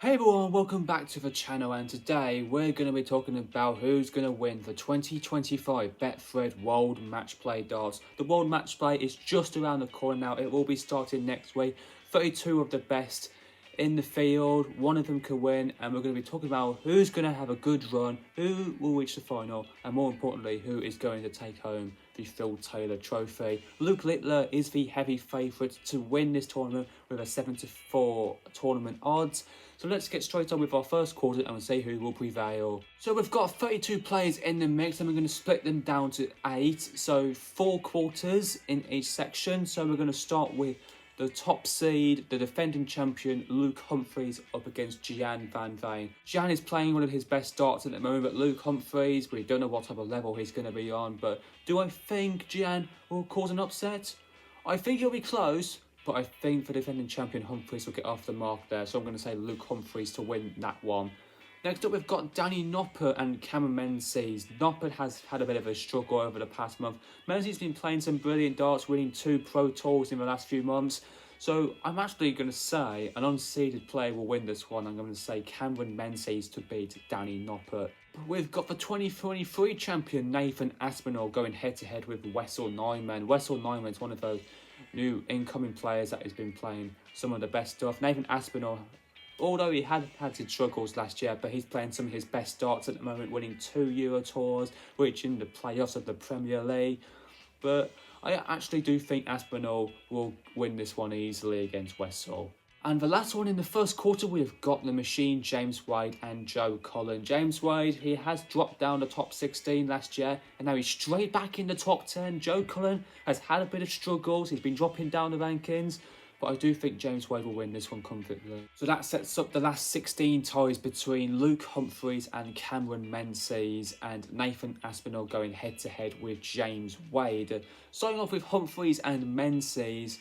Hey everyone, welcome back to the channel, and today we're going to be talking about who's going to win the 2025 Betfred World Matchplay darts. The World Matchplay is just around the corner now. It will be starting next week. 32 of the best in the field, one of them could win, and we're going to be talking about who's going to have a good run, who will reach the final, and more importantly, who is going to take home the Phil Taylor Trophy. Luke Littler is the heavy favourite to win this tournament with a 7-4 tournament odds. So let's get straight on with our first quarter and we'll see who will prevail. So we've got 32 players in the mix and we're going to split them down to 8. So 4 quarters in each section. So we're going to start with the top seed, the defending champion, Luke Humphries, up against Gian van Veen. Gian is playing one of his best darts at the moment, but Luke Humphries, we don't know what type of level he's going to be on. But do I think Gian will cause an upset? I think he'll be close, but I think the defending champion Humphries will get off the mark there. So I'm going to say Luke Humphries to win that one. Next up, we've got Danny Noppert and Cameron Menzies. Noppert has had a bit of a struggle over the past month. Menzies has been playing some brilliant darts, winning 2 Pro Tours in the last few months. So I'm actually going to say an unseeded player will win this one. I'm going to say Cameron Menzies to beat Danny Noppert. We've got the 2023 champion Nathan Aspinall going head-to-head with Wessel Nyman. Wessel Nyman is one of those new incoming players that has been playing some of the best stuff. Nathan Aspinall, although he had his struggles last year, but he's playing some of his best darts at the moment, winning 2 Euro Tours, reaching the playoffs of the Premier League. But I actually do think Aspinall will win this one easily against Wessel. And the last one in the first quarter, we've got the machine, James Wade and Joe Cullen. James Wade, he has dropped down the top 16 last year, and now he's straight back in the top 10. Joe Cullen has had a bit of struggles. He's been dropping down the rankings, but I do think James Wade will win this one comfortably. So that sets up the last 16 ties between Luke Humphries and Cameron Menzies, and Nathan Aspinall going head-to-head with James Wade. Starting off with Humphries and Menzies,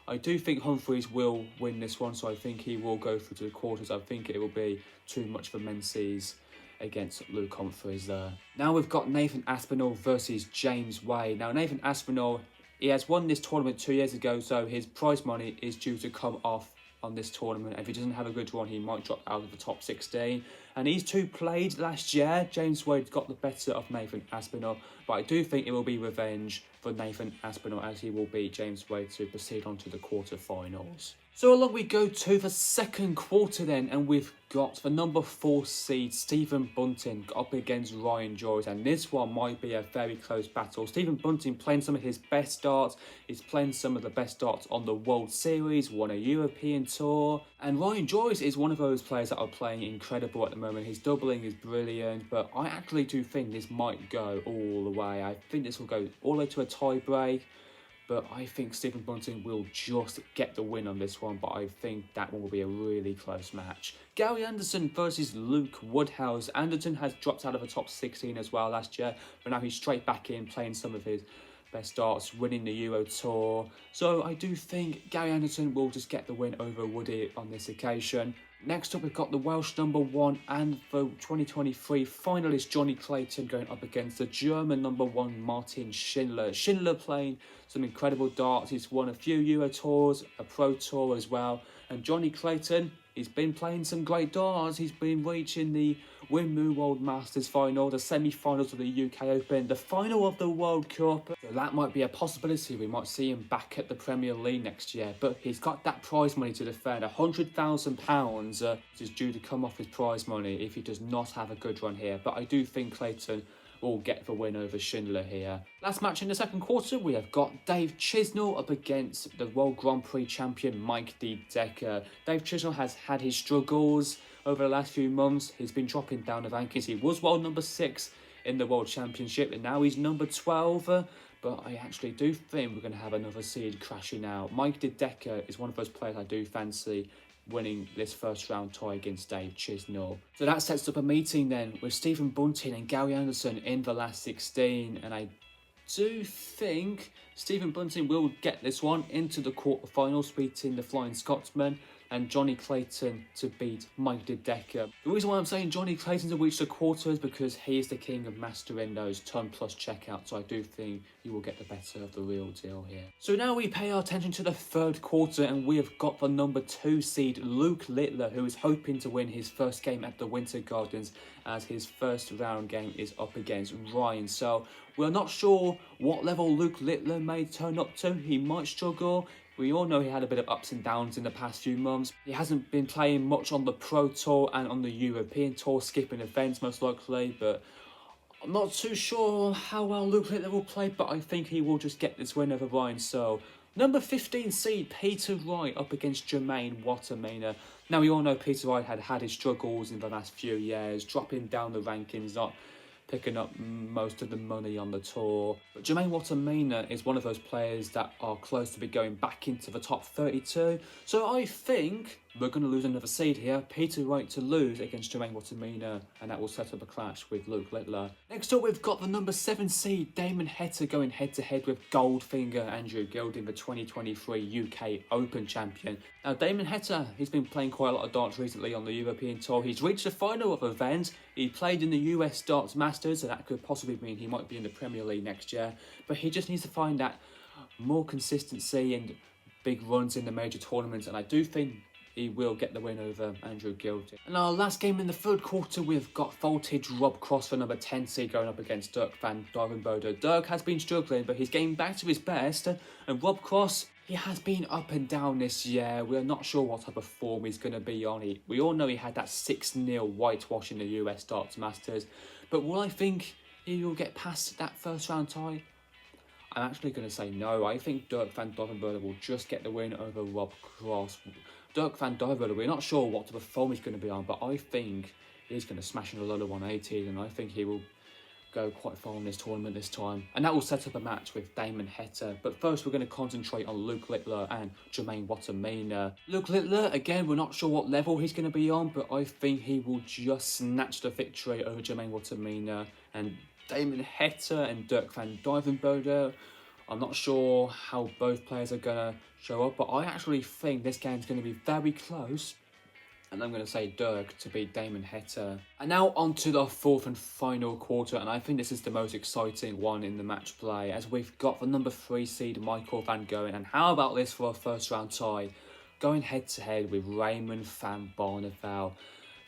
I do think Humphries will win this one, so I think he will go through to the quarters. I think it will be too much for Menzies against Luke Humphries there. Now we've got Nathan Aspinall versus James Wade. Now Nathan Aspinall, he has won this tournament 2 years ago, so his prize money is due to come off on this tournament. If he doesn't have a good one, he might drop out of the top 16. And these two played last year. James Wade got the better of Nathan Aspinall, but I do think it will be revenge for Nathan Aspinall, as he will beat James Wade to proceed on to the quarterfinals. So along we go to the second quarter then, and we've got the number 4 seed Stephen Bunting up against Ryan Joyce, and this one might be a very close battle. Stephen Bunting playing some of his best darts, he's playing some of the best darts on the World Series, won a European Tour, and Ryan Joyce is one of those players that are playing incredible at the moment. His doubling is brilliant, but I actually do think this might go all the way. I think this will go all the way to a tie break. But I think Stephen Bunting will just get the win on this one, but I think that one will be a really close match. Gary Anderson versus Luke Woodhouse. Anderson has dropped out of the top 16 as well last year, but now he's straight back in playing some of his best darts, winning the Euro Tour. So I do think Gary Anderson will just get the win over Woody on this occasion. Next up, we've got the Welsh number 1 and the 2023 finalist Johnny Clayton going up against the German number 1 Martin Schindler. Schindler playing some incredible darts. He's won a few Euro Tours, a Pro Tour as well. And Johnny Clayton, he's been playing some great darts. He's been reaching the Winmu World Masters final, the semi-finals of the UK Open, the final of the World Cup. So that might be a possibility. We might see him back at the Premier League next year. But he's got that prize money to defend. £100,000 is due to come off his prize money if he does not have a good run here. But I do think Clayton will get the win over Schindler here. Last match in the second quarter, we have got Dave Chisnell up against the World Grand Prix champion Mike D. Decker. Dave Chisnell has had his struggles over the last few months. He's been dropping down the rankings. He was world number 6 in the World Championship, and now he's number 12. But I actually do think we're going to have another seed crashing out. Mike D. Decker is one of those players I do fancy winning this first round tie against Dave Chisnell. So that sets up a meeting then with Stephen Bunting and Gary Anderson in the last 16, and I do think Stephen Bunting will get this one into the quarterfinals, beating the Flying Scotsman. and Johnny Clayton to beat Mike Dedeker. The reason why I'm saying Johnny Clayton to reach the quarter is because he is the king of mastering those ton plus checkouts, so I do think you will get the better of the real deal here. So now we pay our attention to the third quarter, and we have got the number 2 seed Luke Littler, who is hoping to win his first game at the Winter Gardens, as his first round game is up against Ryan. So we're not sure what level Luke Littler may turn up to. He might struggle. We all know he had a bit of ups and downs in the past few months. He hasn't been playing much on the Pro Tour and on the European Tour, skipping events most likely, but I'm not too sure how well Luke Littler will play, but I think he will just get this win over Ryan. So number 15 seed Peter Wright up against Jermaine Watermainer. Now we all know Peter Wright had his struggles in the last few years, dropping down the rankings, not picking up most of the money on the tour. But Jermaine Watermainer is one of those players that are close to be going back into the top 32. So I think we're going to lose another seed here. Peter Wright to lose against Jermaine Watermainer, and that will set up a clash with Luke Littler. Next up, we've got the number 7 seed Damon Heta going head-to-head with Goldfinger Andrew Gilding, the 2023 UK Open champion. Now, Damon Heta, he's been playing quite a lot of darts recently on the European Tour. He's reached the final of events. He played in the US Darts Masters, so that could possibly mean he might be in the Premier League next year. But he just needs to find that more consistency and big runs in the major tournaments, and I do think he will get the win over Andrew Gilding. And our last game in the third quarter, we've got Voltage Rob Cross for number 10 seed going up against Dirk van Duijvenbode. Dirk has been struggling, but he's getting back to his best. And Rob Cross, he has been up and down this year. We're not sure what type of form he's going to be on. We all know he had that 6-0 whitewash in the US Darts Masters. But will I think he will get past that first round tie? I'm actually going to say no. I think Dirk van Duijvenbode will just get the win over Rob Cross. Dirk van Duijvenbode, we're not sure what type of form he's going to be on, but I think he's going to smash in a load of 180s, and I think he will go quite far in this tournament this time. And that will set up a match with Damon Heta. But first, we're going to concentrate on Luke Littler and Jermaine Watermainer. Luke Littler, again, we're not sure what level he's going to be on, but I think he will just snatch the victory over Jermaine Watermainer. And Damon Heta and Dirk van Duijvenbode, I'm not sure how both players are going to show up, but I actually think this game's going to be very close. And I'm going to say Dirk to beat Damon Heta. And now on to the fourth and final quarter, and I think this is the most exciting one in the match play, as we've got the number 3 seed Michael van Gerwen. And how about this for a first round tie? Going head to head with Raymond van Barneveld.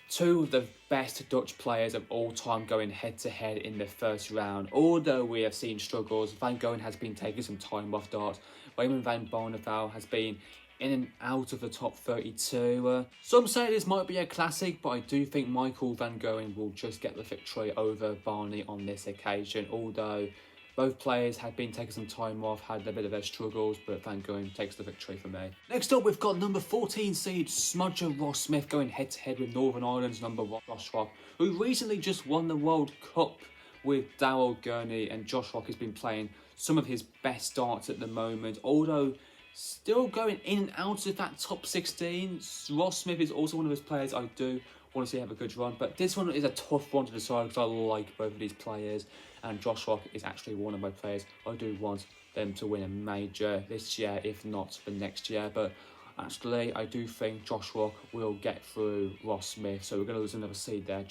Two of the best Dutch players of all time going head to head in the first round. Although we have seen struggles, Van Gerwen has been taking some time off darts. Raymond van Barneveld has been in and out of the top 32. Some say this might be a classic, but I do think Michael van Gerwen will just get the victory over Barney on this occasion. Although both players had been taking some time off, had a bit of their struggles, but Van Gerwen takes the victory for me. Next up, we've got number 14 seed Smudger Ross Smith going head to head with Northern Ireland's number 1 Josh Rock, who recently just won the World Cup with Daryl Gurney, and Josh Rock has been playing some of his best darts at the moment, although still going in and out of that top 16. Ross Smith is also one of those players I do want to see have a good run, but this one is a tough one to decide because I like both of these players, and Josh Rock is actually one of my players I do want them to win a major this year, if not the next year. But actually I do think Josh Rock will get through Ross Smith, so we're going to lose another seed there.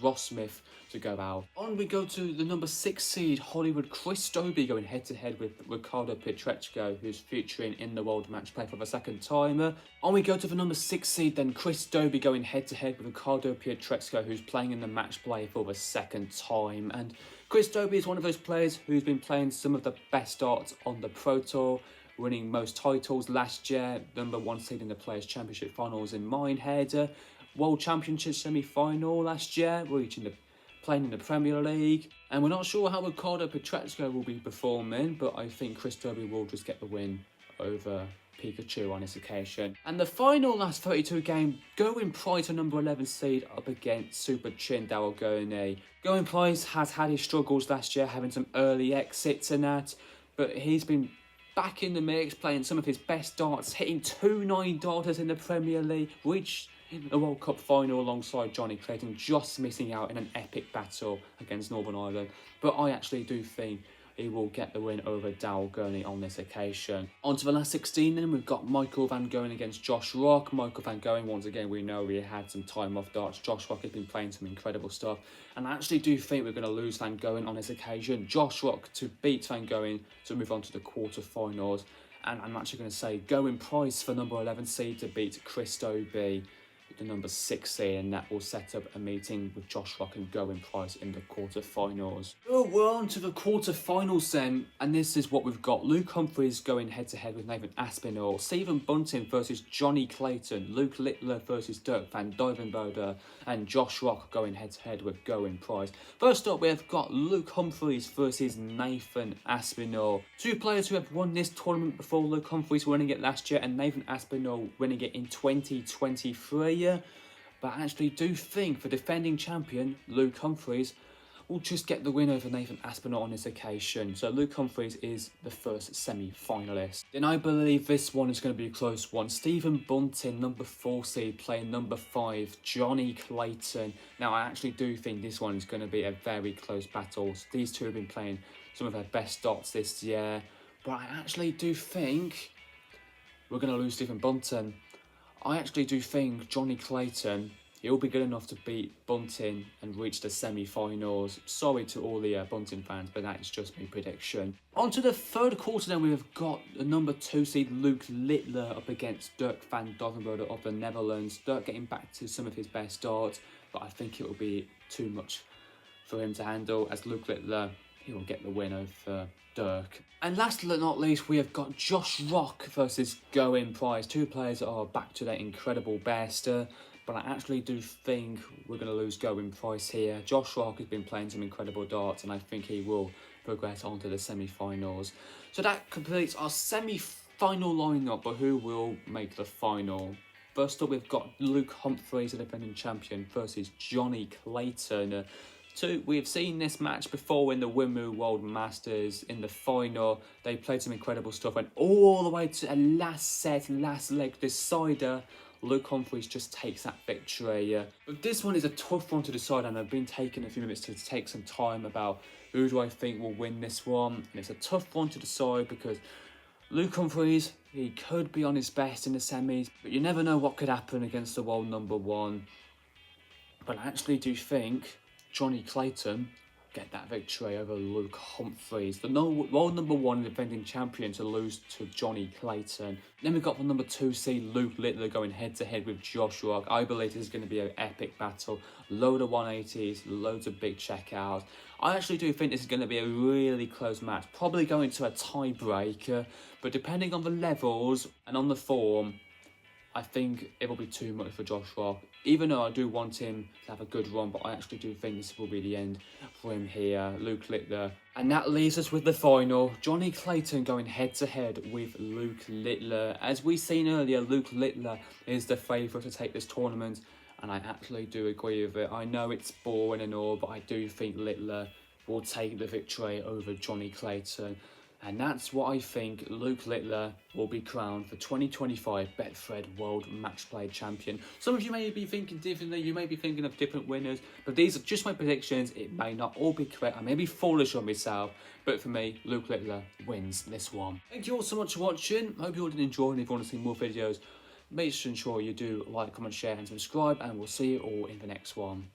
Ross Smith to go out. On we go to the number 6 seed Hollywood Chris Dobie going head to head with Ricardo Pietreczko, who's featuring in the World Matchplay for the second time. On we go to the number 6 seed then Chris Dobie going head to head with Ricardo Pietreczko, who's playing in the Matchplay for the second time. And Chris Dobie is one of those players who's been playing some of the best darts on the Pro Tour, winning most titles last year, number 1 seed in the Players' Championship finals in Minehead, World Championship semi-final last year, playing in the Premier League. And we're not sure how Ricardo Pietreczko will be performing, but I think Chris Dobie will just get the win over Pikachu on this occasion. And the final last 32 game, Going Price, number 11 seed, up against Super Chin Daryl Gurney. Going Price has had his struggles last year, having some early exits and that, but he's been back in the mix, playing some of his best darts, hitting 2 9-darters in the Premier League, reached the World Cup final alongside Johnny Clayton, just missing out in an epic battle against Northern Ireland. But I actually do think he will get the win over Dal Gurney on this occasion. On to the last 16 then, we've got Michael Van Gogh against Josh Rock. Michael Van Gogh, once again, we know he had some time off darts. Josh Rock has been playing some incredible stuff. And I actually do think we're going to lose Van Gogh on this occasion. Josh Rock to beat Van Gogh to move on to the quarterfinals. And I'm actually going to say Going Price for number 11 seed to beat Christo B, the number 6 seed, and that will set up a meeting with Josh Rock and Going Price in the quarterfinals. Oh, we're on to the quarterfinals then, and this is what we've got. Luke Humphries going head-to-head with Nathan Aspinall, Stephen Bunting versus Johnny Clayton, Luke Littler versus Dirk van Duivenbode, and Josh Rock going head-to-head with Going Price. First up, we've got Luke Humphries versus Nathan Aspinall. Two players who have won this tournament before, Luke Humphries winning it last year and Nathan Aspinall winning it in 2023. But I actually do think the defending champion, Luke Humphries, will just get the win over Nathan Aspinall on this occasion. So Luke Humphries is the first semi-finalist. Then I believe this one is going to be a close one. Stephen Bunting, number 4 seed, playing number 5, Johnny Clayton. Now I actually do think this one is going to be a very close battle. These two have been playing some of their best darts this year. But I actually do think we're going to lose Stephen Bunting. I actually do think Johnny Clayton, he'll be good enough to beat Bunting and reach the semi-finals. Sorry to all the Bunting fans, but that is just my prediction. On to the third quarter then, we've got the number 2 seed Luke Littler up against Dirk van Duivenbode of the Netherlands. Dirk getting back to some of his best darts, but I think it will be too much for him to handle, as Luke Littler, he will get the win over Dirk. And last but not least, we have got Josh Rock versus Going Price. Two players that are back to their incredible best. But I actually do think we're going to lose Going Price here. Josh Rock has been playing some incredible darts, and I think he will progress on to the semi-finals. So that completes our semi-final lineup, but who will make the final? First up, we've got Luke Humphries, the defending champion, versus Johnny Clayton. We've seen this match before in the Wimbledon World Masters. In the final, they played some incredible stuff, went all the way to a last set, last leg decider. Luke Humphries just takes that victory. But this one is a tough one to decide, and I've been taking a few minutes to take some time about who do I think will win this one. And it's a tough one to decide because Luke Humphries, he could be on his best in the semis, but you never know what could happen against the world number 1. But I actually do think Johnny Clayton get that victory over Luke Humphries, the world number 1 defending champion, to lose to Johnny Clayton. Then we've got the number 2 seed Luke Littler going head-to-head with Josh Rock. I believe this is going to be an epic battle. Load of 180s, loads of big checkouts. I actually do think this is going to be a really close match, probably going to a tiebreaker, but depending on the levels and on the form, I think it will be too much for Josh Rock. Even though I do want him to have a good run, but I actually do think this will be the end for him here, Luke Littler. And that leaves us with the final. Johnny Clayton going head-to-head with Luke Littler. As we seen earlier, Luke Littler is the favourite to take this tournament, and I actually do agree with it. I know it's boring and all, but I do think Littler will take the victory over Johnny Clayton. And that's what I think Luke Littler will be crowned for 2025 Betfred World Matchplay Champion. Some of you may be thinking differently, you may be thinking of different winners, but these are just my predictions. It may not all be correct, I may be foolish on myself, but for me, Luke Littler wins this one. Thank you all so much for watching. I hope you all did enjoy, and if you want to see more videos, make sure you do like, comment, share and subscribe, and we'll see you all in the next one.